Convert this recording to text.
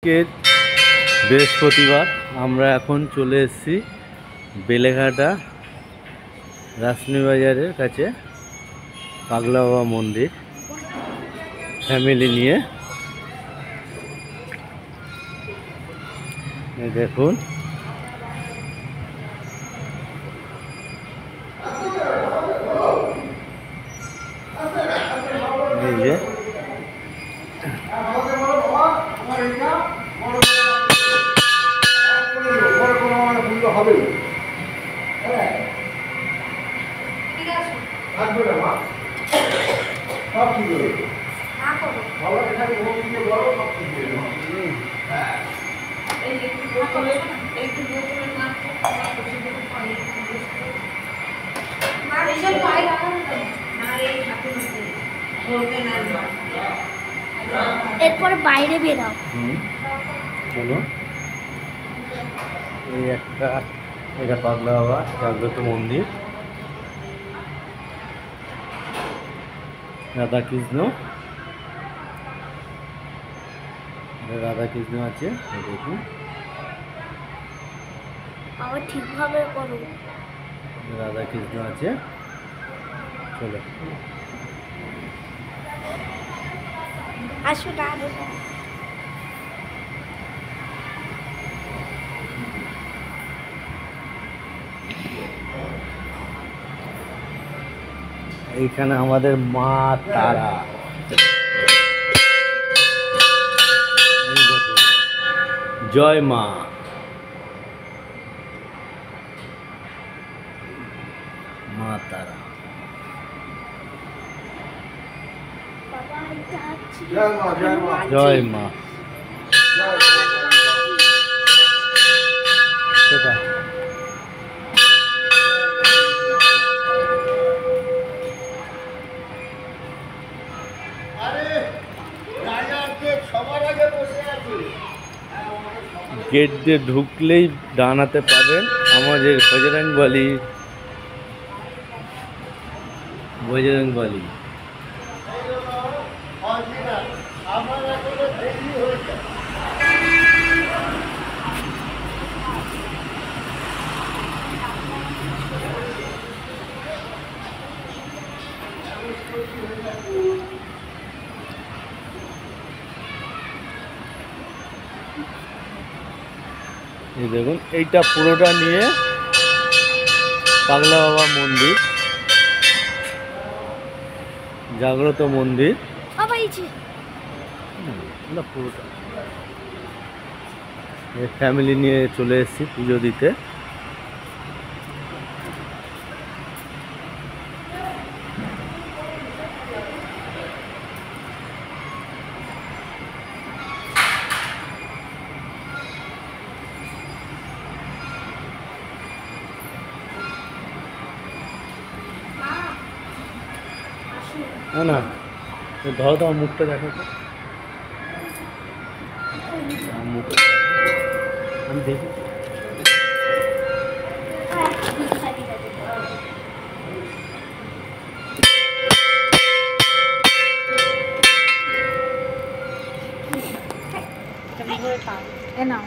আজকে বৃহস্পতিবার আমরা এখন চলে এসেছি বেলেঘাটা রাসনি বাজারের কাছে পাগলা বাবা মন্দির ফ্যামিলি নিয়ে। দেখুন এই যে হবে এরপরে বাইরে বেরাও। চলো, এই এটা পাগলা বাবা জাগ্রত মন্দির, রাধাকৃষ্ণ আছে। দেখুন আবার ঠিকভাবে করো। রাধাকৃষ্ণ আছে। চলো আসো না এইখানে আমাদের মা তারা, জয় মা। মা তারা, জয় মা। গেট দিয়ে ঢুকলেই ডানাতে পাবেন আমাদের বজরংবলী। এই দেখুন, এইটা পুরোটা নিয়ে পাগলা বাবা মন্দির, জাগ্রত মন্দির পুরোটা। ফ্যামিলি নিয়ে চলে এসেছি পুজো দিতে। না না, ধরো তো মুখটা দেখো তো, আমি দেখি। নাও